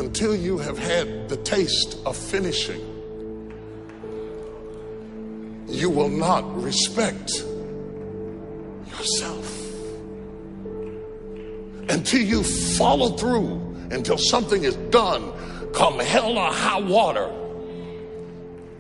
until you have had the taste of finishing, you will not respect yourself. Until you follow through, until something is done, come hell or high water,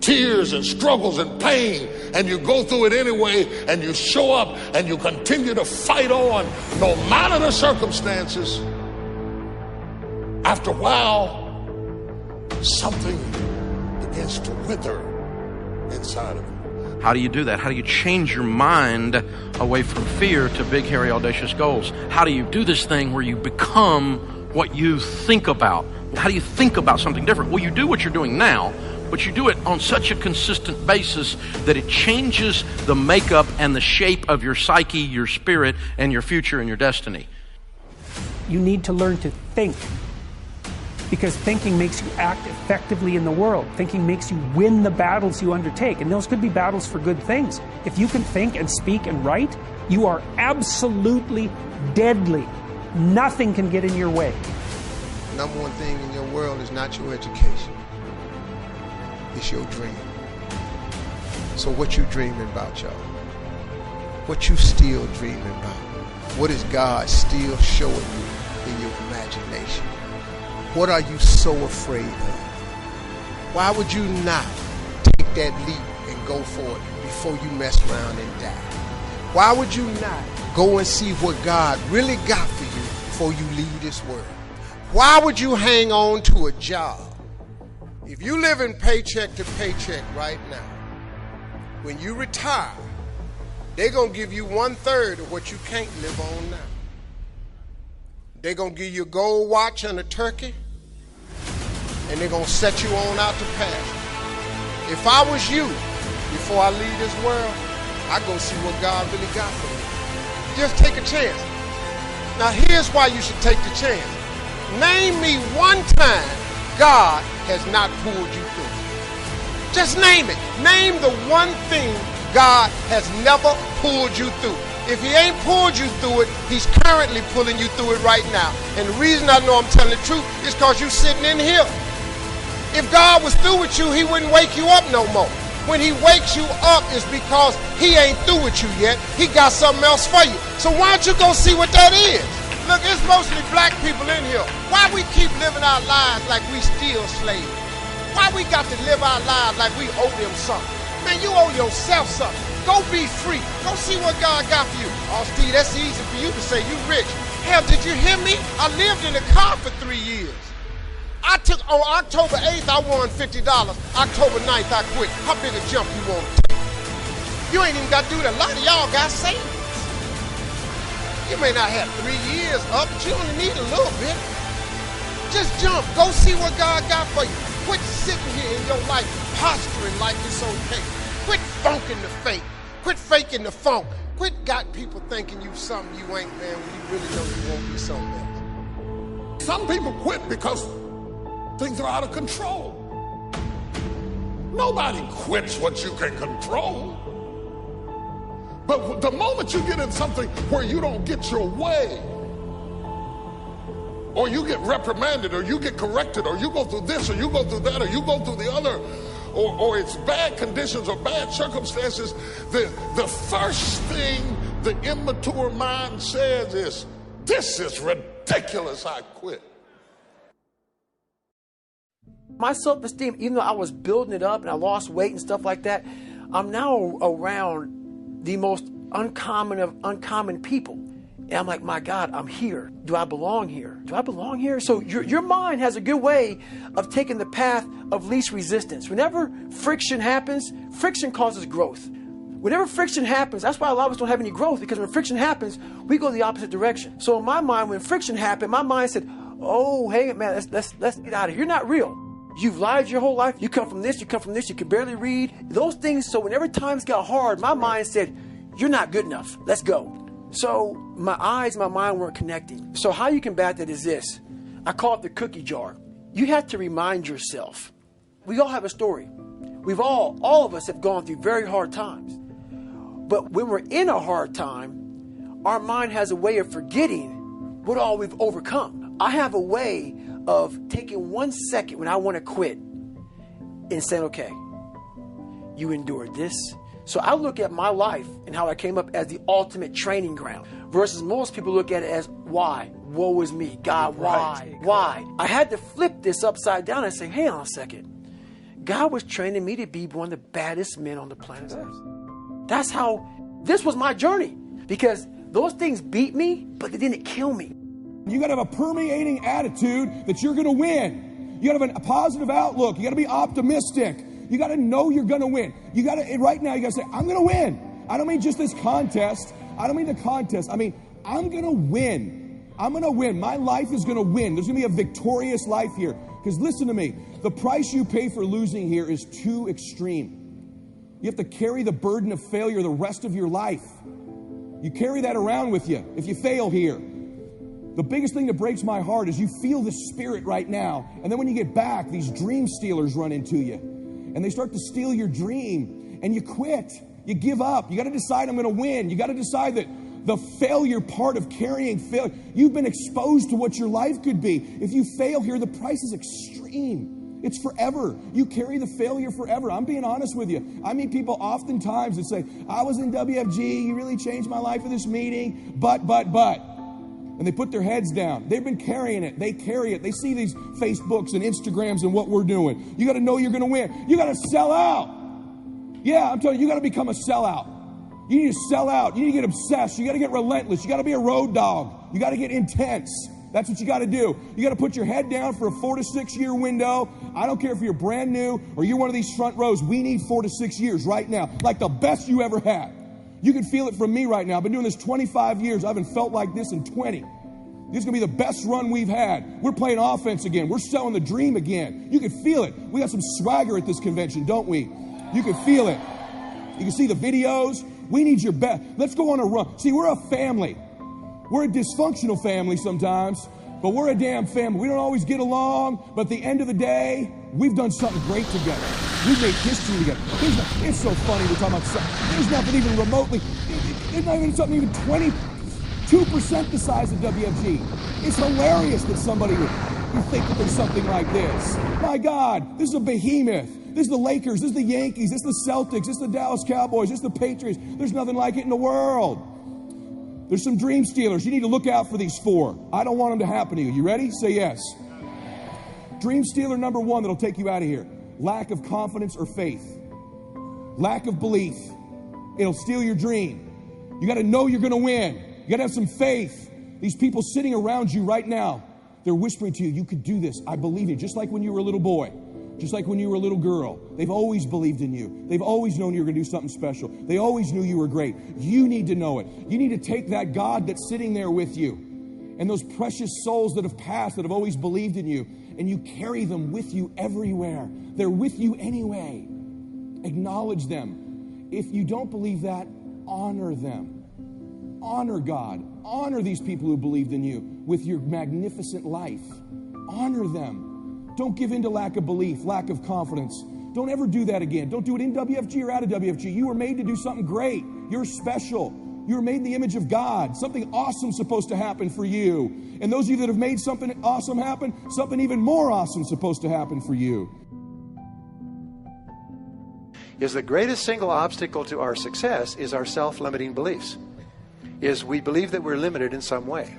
tears and struggles and pain, and you go through it anyway, and you show up and you continue to fight on no matter the circumstances. After a while, something begins to wither inside of you. How do you do that? How do you change your mind away from fear to big, hairy, audacious goals? How do you do this thing where you become what you think about? How do you think about something different? Well, you do what you're doing now, but you do it on such a consistent basis that it changes the makeup and the shape of your psyche, your spirit, and your future and your destiny. You need to learn to think, because thinking makes you act effectively in the world. Thinking makes you win the battles you undertake, and those could be battles for good things. If you can think and speak and write, you are absolutely deadly. Nothing can get in your way. Number one thing in your world is not your education. It's your dream. So what you dreaming about, y'all? What you still dreaming about? What is God still showing you in your imagination? What are you so afraid of? Why would you not take that leap and go for it before you mess around and die? Why would you not go and see what God really got for you before you leave this world? Why would you hang on to a job? If you live in paycheck to paycheck right now, when you retire, they're going to give you 1/3 of what you can't live on now. They're going to give you a gold watch and a turkey, and they're going to set you on out to pasture. If I was you, before I leave this world, I'd go see what God really got for me. Just take a chance. Now here's why you should take the chance. Name me one time God has not pulled you through. Just name it. Name the one thing God has never pulled you through. If he ain't pulled you through it, he's currently pulling you through it right now. And the reason I know I'm telling the truth is because you're sitting in here. If God was through with you, he wouldn't wake you up no more. When he wakes you up, it's because he ain't through with you yet. He got something else for you. So why don't you go see what that is? Look, it's mostly black people in here. Why we keep living our lives like we still slaves? Why we got to live our lives like we owe them something? Man, you owe yourself something. Go be free. Go see what God got for you. Oh, Steve, that's easy for you to say. You rich. Hell, did you hear me? I lived in a car for 3 years. On October 8th, I won $50. October 9th, I quit. How big a jump you want to take? You ain't even got to do that. A lot of y'all got savings. You may not have 3 years up, but you only need a little bit. Just jump. Go see what God got for you. Quit sitting here in your life posturing like it's okay. Quit funking the fake. Quit faking the funk. Quit got people thinking you something you ain't, man, when you really know you won't be something else. Some people quit because things are out of control. Nobody quits what you can control. But the moment you get in something where you don't get your way, or you get reprimanded, or you get corrected, or you go through this, or you go through that, or you go through the other, or it's bad conditions or bad circumstances, the first thing the immature mind says is, this is ridiculous, I quit. My self-esteem, even though I was building it up and I lost weight and stuff like that, I'm now around the most uncommon of uncommon people. And I'm like, my God, I'm here. Do I belong here? Do I belong here? So your mind has a good way of taking the path of least resistance. Whenever friction happens, friction causes growth. Whenever friction happens, that's why a lot of us don't have any growth, because when friction happens, we go the opposite direction. So in my mind, when friction happened, my mind said, oh, hey, man, let's get out of here. You're not real. You've lied your whole life. You come from this, you come from this, you can barely read. Those things, so whenever times got hard, my mind said, you're not good enough. Let's go. So my eyes, my mind weren't connecting. So how you combat that is this. I call it the cookie jar. You have to remind yourself. We all have a story. All of us have gone through very hard times. But when we're in a hard time, our mind has a way of forgetting what all we've overcome. I have a way of taking 1 second when I want to quit and saying, okay, you endured this. So I look at my life and how I came up as the ultimate training ground versus most people look at it as why? Woe is me. God, why? Right. Why? I had to flip this upside down and say, hang on a second. God was training me to be one of the baddest men on the planet Earth. That's how this was my journey, because those things beat me, but they didn't kill me. You got to have a permeating attitude that you're going to win. You got to have a positive outlook. You got to be optimistic. You got to know you're going to win. You got to, right now, you got to say, I'm going to win. I don't mean just this contest. I don't mean the contest. I mean, I'm going to win. I'm going to win. My life is going to win. There's going to be a victorious life here. Because listen to me, the price you pay for losing here is too extreme. You have to carry the burden of failure the rest of your life. You carry that around with you if you fail here. The biggest thing that breaks my heart is you feel the spirit right now. And then when you get back, these dream stealers run into you. And they start to steal your dream. And you quit. You give up. You got to decide I'm going to win. You got to decide that the failure part of carrying failure, you've been exposed to what your life could be. If you fail here, the price is extreme. It's forever. You carry the failure forever. I'm being honest with you. I meet people oftentimes that say, I was in WFG. You really changed my life for this meeting. But. And they put their heads down. They've been carrying it. They carry it. They see these Facebooks and Instagrams and what we're doing. You got to know you're going to win. You got to sell out. Yeah, I'm telling you, you got to become a sellout. You need to sell out. You need to get obsessed. You got to get relentless. You got to be a road dog. You got to get intense. That's what you got to do. You got to put your head down for a 4 to 6 year window. I don't care if you're brand new or you're one of these front rows. We need 4 to 6 years right now, like the best you ever had. You can feel it from me right now. I've been doing this 25 years. I haven't felt like this in 20. This is going to be the best run we've had. We're playing offense again. We're selling the dream again. You can feel it. We got some swagger at this convention, don't we? You can feel it. You can see the videos. We need your best. Let's go on a run. See, we're a family. We're a dysfunctional family sometimes, but we're a damn family. We don't always get along, but at the end of the day, we've done something great together. We've made history together. It's so funny we're talking about something. There's nothing even remotely, there's not even something even 22% the size of WFG. It's hilarious that somebody would think that there's something like this. My God, this is a behemoth. This is the Lakers, this is the Yankees, this is the Celtics, this is the Dallas Cowboys, this is the Patriots. There's nothing like it in the world. There's some dream stealers. You need to look out for these 4. I don't want them to happen to you. You ready? Say yes. Dream stealer number 1 that'll take you out of here. Lack of confidence or faith. Lack of belief. It'll steal your dream. You got to know you're going to win. You got to have some faith. These people sitting around you right now, they're whispering to you, you could do this. I believe in you. Just like when you were a little boy. Just like when you were a little girl. They've always believed in you. They've always known you were going to do something special. They always knew you were great. You need to know it. You need to take that God that's sitting there with you and those precious souls that have passed, that have always believed in you, and you carry them with you everywhere. They're with you anyway. Acknowledge them. If you don't believe that, honor them. Honor God. Honor these people who believed in you with your magnificent life. Honor them. Don't give in to lack of belief, lack of confidence. Don't ever do that again. Don't do it in WFG or out of WFG. You were made to do something great. You're special. You were made in the image of God. Something awesome's supposed to happen for you. And those of you that have made something awesome happen, something even more awesome's supposed to happen for you. Is the greatest single obstacle to our success is our self-limiting beliefs. Is we believe that we're limited in some way.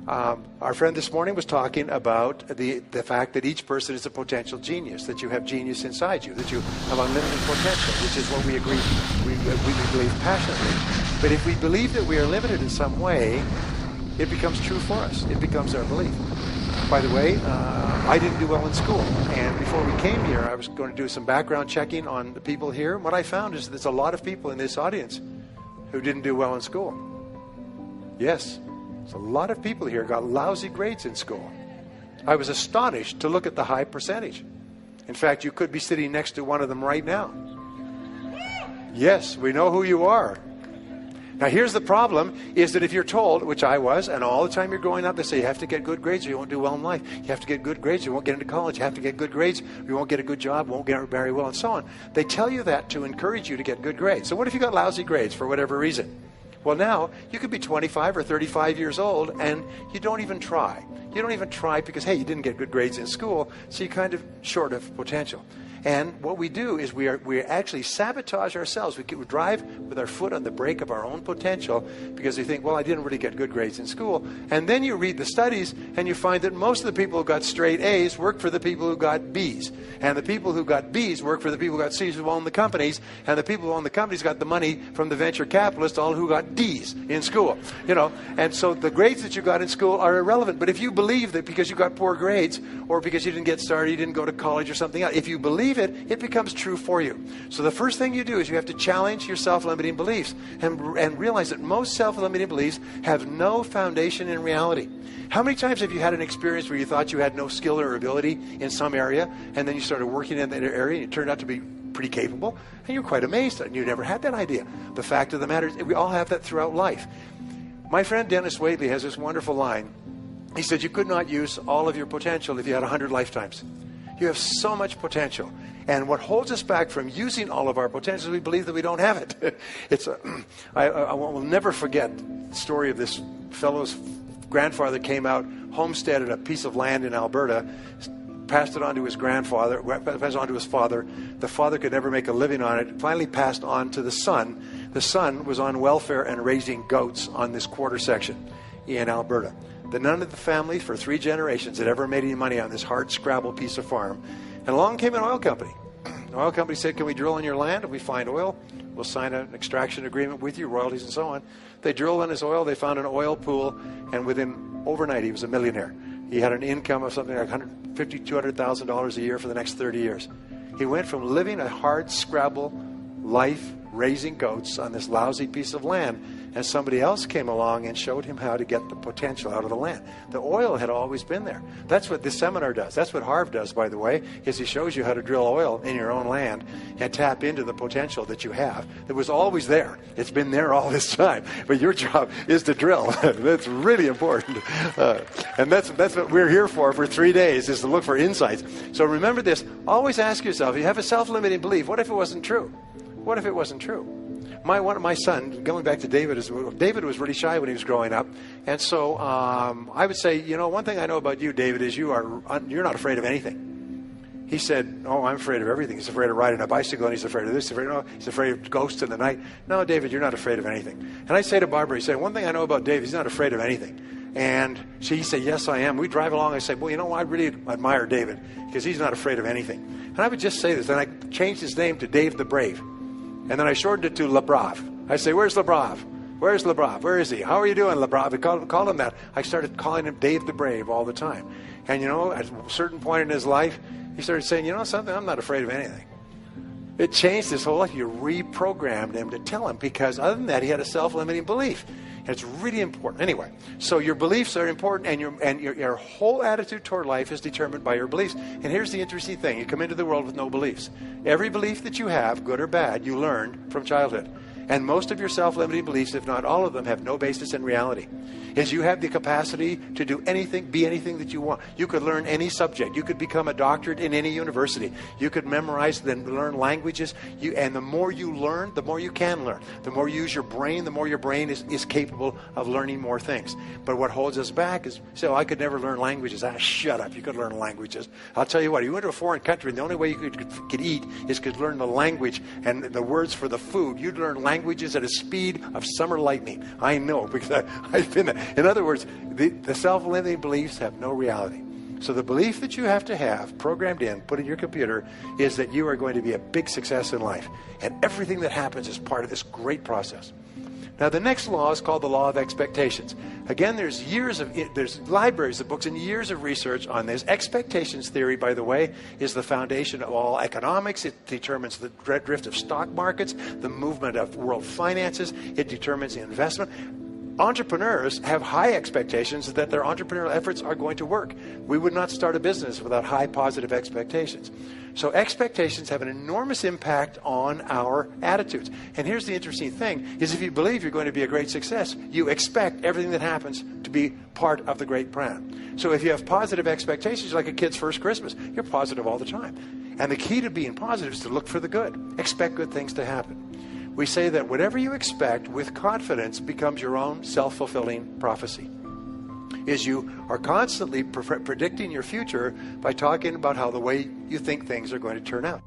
Our friend this morning was talking about the fact that each person is a potential genius, that you have genius inside you, that you have unlimited potential, which is what we agree, we believe passionately. But if we believe that we are limited in some way, it becomes true for us. It becomes our belief. By the way, I didn't do well in school, and before we came here, I was going to do some background checking on the people here. What I found is there's a lot of people in this audience who didn't do well in school. Yes. So a lot of people here got lousy grades in school. I was astonished to look at the high percentage. In fact, you could be sitting next to one of them right now. Yes, we know who you are. Now here's the problem, is that if you're told, which I was, and all the time you're growing up, they say you have to get good grades or you won't do well in life. You have to get good grades or you won't get into college. You have to get good grades or you won't get a good job, won't get very well, and so on. They tell you that to encourage you to get good grades. So what if you got lousy grades for whatever reason? Well, now, you could be 25 or 35 years old, and you don't even try. You don't even try because, hey, you didn't get good grades in school, so you're kind of short of potential. And what we do is we actually sabotage ourselves. We drive with our foot on the brake of our own potential because we think, well, I didn't really get good grades in school. And then you read the studies and you find that most of the people who got straight A's work for the people who got B's. And the people who got B's work for the people who got C's who own the companies. And the people who own the companies got the money from the venture capitalists, all who got D's in school. You know, and so the grades that you got in school are irrelevant. But if you believe that because you got poor grades or because you didn't get started, you didn't go to college or something else, if you believe it becomes true for you. So the first thing you do is you have to challenge your self-limiting beliefs and realize that most self-limiting beliefs have no foundation in reality. How many times have you had an experience where you thought you had no skill or ability in some area, and then you started working in that area and you turned out to be pretty capable, and you're quite amazed and you never had that idea? The fact of the matter is we all have that throughout life. My friend Dennis Waitley has this wonderful line. He said, you could not use all of your potential if you had 100 lifetimes. You have so much potential. And what holds us back from using all of our potential is we believe that we don't have it. I will never forget the story of this fellow's grandfather came out, homesteaded a piece of land in Alberta, passed it on to his grandfather, passed it on to his father. The father could never make a living on it. Finally passed on to the son. The son was on welfare and raising goats on this quarter section in Alberta. None of the family for 3 generations had ever made any money on this hard scrabble piece of farm. And along came an oil company. The oil company said, can we drill on your land? If we find oil, we'll sign an extraction agreement with you, royalties and so on. They drilled on his oil. They found an oil pool. And overnight, he was a millionaire. He had an income of something like $150,000, $200,000 a year for the next 30 years. He went from living a hard scrabble life, raising goats on this lousy piece of land, and somebody else came along and showed him how to get the potential out of the land. The oil had always been there. That's what this seminar does. That's what Harv does, by the way, is he shows you how to drill oil in your own land and tap into the potential that you have. It was always there. It's been there all this time. But your job is to drill. That's really important. And that's what we're here for 3 days, is to look for insights. So remember this. Always ask yourself, you have a self-limiting belief. What if it wasn't true? What if it wasn't true? My son, going back to David was really shy when he was growing up. And so I would say, one thing I know about you, David, is you're not afraid of anything. He said, oh, I'm afraid of everything. He's afraid of riding a bicycle, and he's afraid of this. He's afraid of ghosts in the night. No, David, you're not afraid of anything. And I say to Barbara, one thing I know about David, he's not afraid of anything. And he said, yes, I am. We drive along. I say, well, I really admire David because he's not afraid of anything. And I would just say this. Then I changed his name to Dave the Brave. And then I shortened it to LeBrave. I say, where's LeBrave? Where's LeBrave? Where is he? How are you doing, LeBrave? I called him that. I started calling him Dave the Brave all the time. And, at a certain point in his life, he started saying, something, I'm not afraid of anything. It changed his whole life. You reprogrammed him to tell him, because other than that, he had a self-limiting belief. And it's really important. Anyway, so your beliefs are important, and your whole attitude toward life is determined by your beliefs. And here's the interesting thing. You come into the world with no beliefs. Every belief that you have, good or bad, you learned from childhood. And most of your self-limiting beliefs, if not all of them, have no basis in reality. Is you have the capacity to do anything, be anything that you want. You could learn any subject. You could become a doctorate in any university. You could memorize, then learn languages. And the more you learn, the more you can learn. The more you use your brain, the more your brain is capable of learning more things. But what holds us back is, I could never learn languages. Shut up. You could learn languages. I'll tell you what, you went to a foreign country, and the only way you could eat is could learn the language and the words for the food. You'd learn languages at a speed of summer lightning. I know, because I've been there. In other words, the self-limiting beliefs have no reality. So the belief that you have to have programmed in, put in your computer, is that you are going to be a big success in life. And everything that happens is part of this great process. Now, the next law is called the law of expectations. Again, there's libraries of books and years of research on this. Expectations theory, by the way, is the foundation of all economics. It determines the drift of stock markets, the movement of world finances. It determines investment. Entrepreneurs have high expectations that their entrepreneurial efforts are going to work. We would not start a business without high positive expectations. So expectations have an enormous impact on our attitudes. And here's the interesting thing, is if you believe you're going to be a great success, you expect everything that happens to be part of the great plan. So if you have positive expectations, like a kid's first Christmas, you're positive all the time. And the key to being positive is to look for the good. Expect good things to happen. We say that whatever you expect with confidence becomes your own self-fulfilling prophecy. is you are constantly predicting your future by talking about how the way you think things are going to turn out.